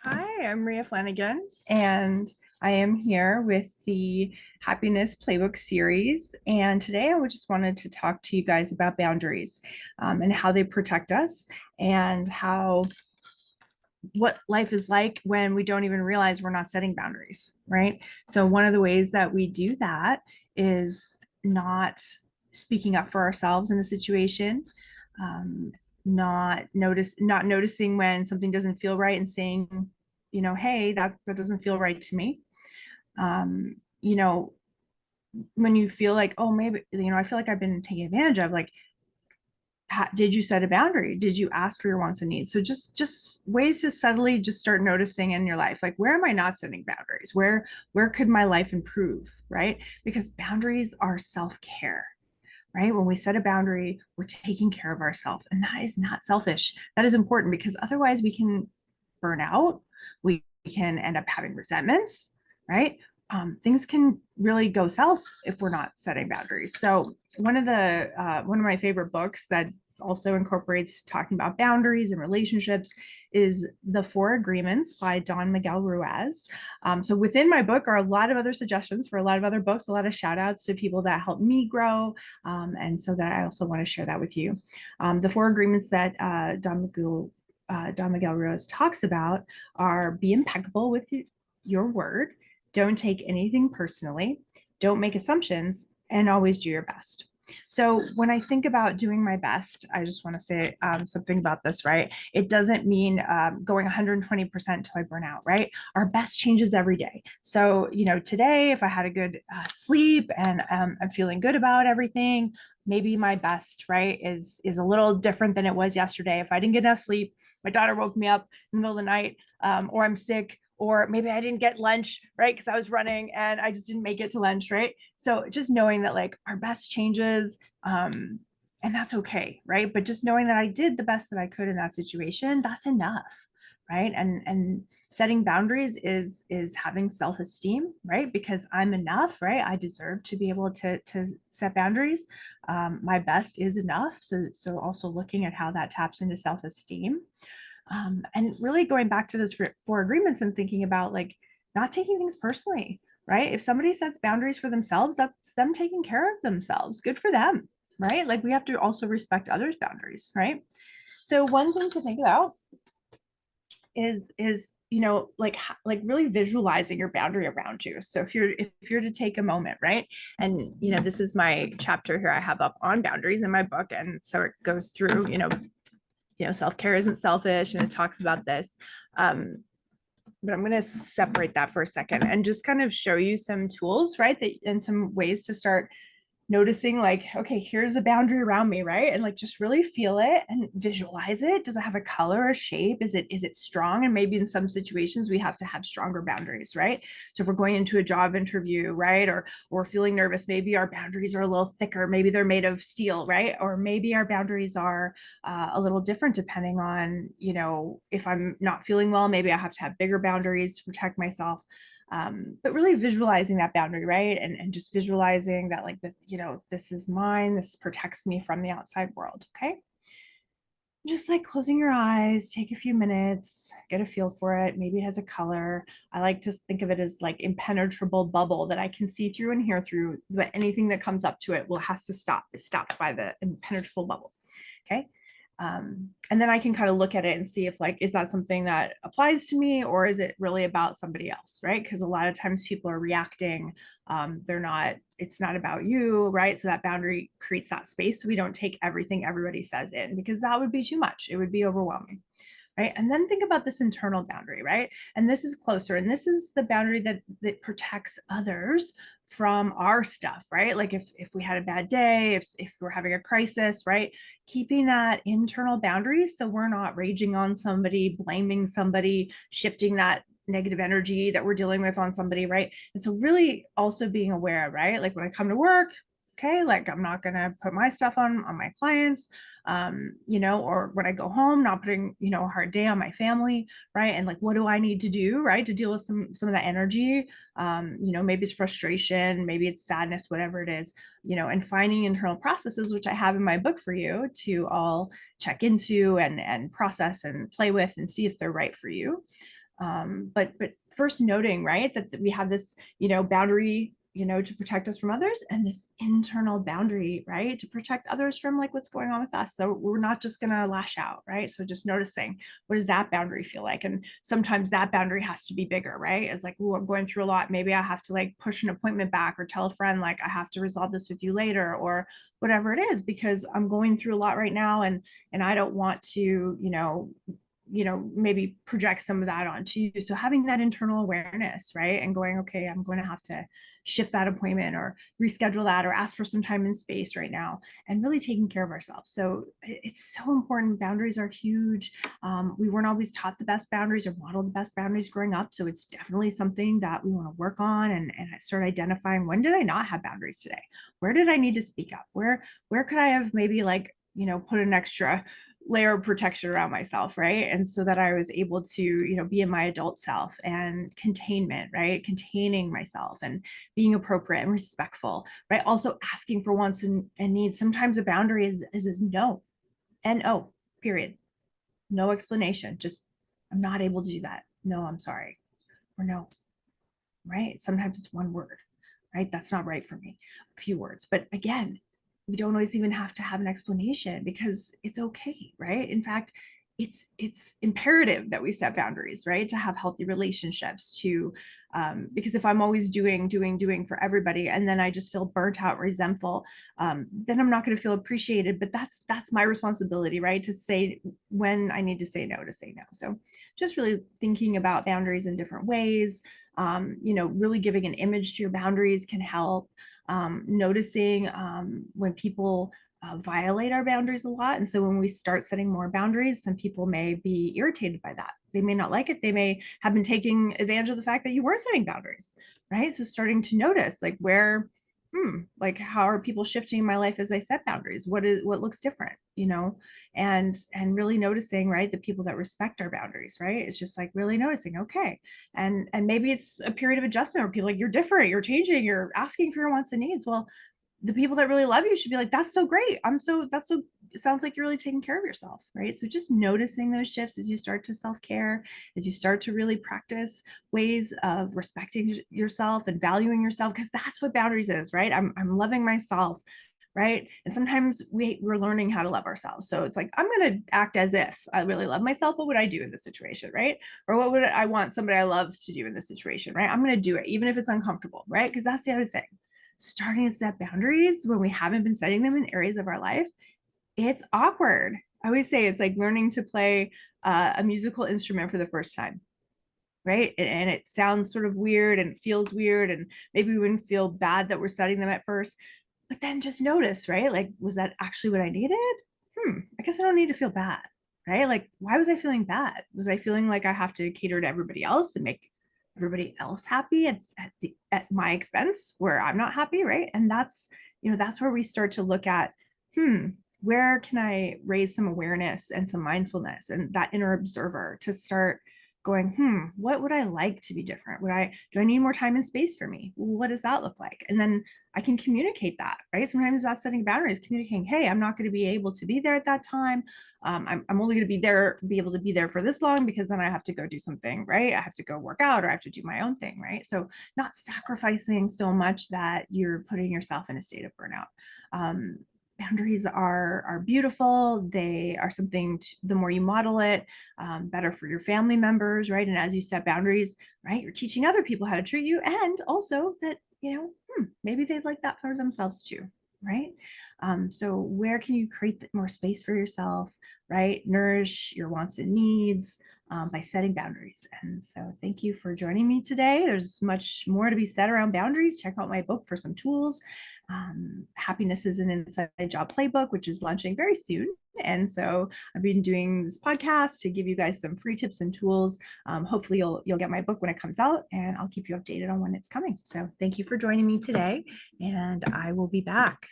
Hi, I'm Maria Flanagan, and I am here with the Happiness Playbook series. And today I just wanted to talk to you guys about boundaries and how they protect us and how what life is like when we don't even realize we're not setting boundaries, right? So, one of the ways that we do that is not speaking up for ourselves in a situation, um, not noticing when something doesn't feel right and saying, hey, that doesn't feel right to me. Um, you know, when you feel like, oh, maybe, I feel like I've been taken advantage of, like, did you set a boundary? Did you ask for your wants and needs? So just ways to subtly just start noticing in your life, like, where am I not setting boundaries? Where could my life improve, right? Because boundaries are self-care, right? When we set a boundary, we're taking care of ourselves, and that is not selfish. That is important because otherwise we can burn out. We can end up having resentments, right? Things can really go south if we're not setting boundaries. So one of my favorite books that also incorporates talking about boundaries and relationships is The Four Agreements by Don Miguel Ruiz. So within my book are a lot of other suggestions for a lot of other books, a lot of shout outs to people that helped me grow. And so that I also want to share that with you. The four agreements that Don Miguel Ruiz talks about are: be impeccable with your word, don't take anything personally, don't make assumptions, and always do your best. So when I think about doing my best, I just want to say something about this, right? It doesn't mean going 120% till I burn out, right? Our best changes every day. So, today, if I had a good sleep and I'm feeling good about everything, maybe my best, right, is a little different than it was yesterday. If I didn't get enough sleep, my daughter woke me up in the middle of the night, or I'm sick, or maybe I didn't get lunch, right? Because I was running and I just didn't make it to lunch, right? So just knowing that, like, our best changes, and that's okay, right? But just knowing that I did the best that I could in that situation, that's enough, right? And setting boundaries is having self-esteem, right? Because I'm enough, right? I deserve to be able to set boundaries. My best is enough. So also looking at how that taps into self-esteem, and really going back to those four agreements and thinking about, like, not taking things personally, right? If somebody sets boundaries for themselves, that's them taking care of themselves. Good for them, right? Like, we have to also respect others' boundaries, right? So one thing to think about is like really visualizing your boundary around you. So if you're to take a moment, right, and this is my chapter here I have up on boundaries in my book, and so it goes through, self-care isn't selfish, and it talks about this. But I'm going to separate that for a second and just kind of show you some tools, right, that and some ways to start noticing, like, okay, here's a boundary around me, right? And, like, just really feel it and visualize it. Does it have a color, a shape? Is it strong? And maybe in some situations we have to have stronger boundaries, right? So if we're going into a job interview, right, or feeling nervous, maybe our boundaries are a little thicker. Maybe they're made of steel, right? Or maybe our boundaries are a little different depending on, if I'm not feeling well, maybe I have to have bigger boundaries to protect myself. But really visualizing that boundary, right? And just visualizing that, like, this, this is mine, this protects me from the outside world. Okay. Just like closing your eyes, take a few minutes, get a feel for it. Maybe it has a color. I like to think of it as like impenetrable bubble that I can see through and hear through, but anything that comes up to it will has to stop. It's stopped by the impenetrable bubble. Okay. And then I can kind of look at it and see if, like, is that something that applies to me, or is it really about somebody else, right? Because a lot of times people are reacting. They're not, it's not about you, right? So that boundary creates that space so we don't take everything everybody says in, because that would be too much. It would be overwhelming, right? And then think about this internal boundary, right? And this is closer, and this is the boundary that protects others from our stuff, right? Like, if we had a bad day, if we're having a crisis, right? Keeping that internal boundary so we're not raging on somebody, blaming somebody, shifting that negative energy that we're dealing with on somebody, right? And so really also being aware, right? Like, when I come to work, okay, like, I'm not going to put my stuff on my clients, or when I go home, not putting, a hard day on my family, right? And, like, what do I need to do, right, to deal with some of that energy? Maybe it's frustration, maybe it's sadness, whatever it is, and finding internal processes, which I have in my book for you to all check into and process and play with and see if they're right for you. But first noting, right, that we have this, boundary, to protect us from others, and this internal boundary, right, to protect others from like what's going on with us. So we're not just going to lash out, right? So just noticing, what does that boundary feel like? And sometimes that boundary has to be bigger, right? It's like, oh, I'm going through a lot. Maybe I have to like push an appointment back, or tell a friend like I have to resolve this with you later, or whatever it is, because I'm going through a lot right now, and I don't want to, maybe project some of that onto you. So having that internal awareness, right? And going, okay, I'm going to have to shift that appointment, or reschedule that, or ask for some time and space right now, and really taking care of ourselves. So it's so important. Boundaries are huge. We weren't always taught the best boundaries or modeled the best boundaries growing up. So it's definitely something that we want to work on, and start identifying, when did I not have boundaries today? Where did I need to speak up? Where could I have maybe like, put an extra layer of protection around myself, right? And so that I was able to, be in my adult self, and containment, right? Containing myself, and being appropriate and respectful, right? Also asking for wants and needs. Sometimes a boundary is no, N-O, period. No explanation. Just, I'm not able to do that. No, I'm sorry. Or no, right? Sometimes it's one word, right? That's not right for me. A few words. But again, we don't always even have to have an explanation, because it's okay, right? In fact, it's imperative that we set boundaries, right, to have healthy relationships, to because if I'm always doing for everybody, and then I just feel burnt out, resentful, then I'm not going to feel appreciated. But that's my responsibility, right, to say when I need to say no, to say no. So just really thinking about boundaries in different ways, really giving an image to your boundaries can help. Noticing when people violate our boundaries a lot. And so when we start setting more boundaries, some people may be irritated by that. They may not like it. They may have been taking advantage of the fact that you were setting boundaries, right? So starting to notice like where, like how are people shifting in my life as I set boundaries? What looks different, and really noticing, right, the people that respect our boundaries, right? It's just like really noticing, okay. And maybe it's a period of adjustment where people are like, you're different, you're changing, you're asking for your wants and needs. Well, the people that really love you should be like, that's so great. That's so, it sounds like you're really taking care of yourself, right? So just noticing those shifts as you start to self-care, as you start to really practice ways of respecting yourself and valuing yourself, because that's what boundaries is, right? I'm loving myself, right? And sometimes we're learning how to love ourselves. So it's like, I'm going to act as if I really love myself. What would I do in this situation, right? Or what would I want somebody I love to do in this situation, right? I'm going to do it, even if it's uncomfortable, right? Because that's the other thing. Starting to set boundaries when we haven't been setting them in areas of our life, it's awkward. I always say it's like learning to play a musical instrument for the first time, right? And it sounds sort of weird and feels weird, and maybe we wouldn't feel bad that we're studying them at first, but then just notice, right? Like, was that actually what I needed? I guess I don't need to feel bad, right? Like, why was I feeling bad? Was I feeling like I have to cater to everybody else and make everybody else happy at my expense, where I'm not happy, right? And that's where we start to look at, where can I raise some awareness and some mindfulness and that inner observer to start going, what would I like to be different? Do I need more time and space for me? What does that look like? And then I can communicate that, right? Sometimes that's setting boundaries, communicating, hey, I'm not going to be able to be there at that time. I'm only going to be able to be there for this long, because then I have to go do something, right? I have to go work out, or I have to do my own thing, right? So not sacrificing so much that you're putting yourself in a state of burnout. Boundaries are beautiful. They are something the more you model it, better for your family members, right? And as you set boundaries, right, you're teaching other people how to treat you, and also that, maybe they'd like that for themselves too, right? So where can you create more space for yourself, right? Nourish your wants and needs, by setting boundaries. And so thank you for joining me today. There's much more to be said around boundaries. Check out my book for some tools. Happiness is an Inside Job Playbook, which is launching very soon. And so I've been doing this podcast to give you guys some free tips and tools. Hopefully you'll get my book when it comes out, and I'll keep you updated on when it's coming. So thank you for joining me today, and I will be back.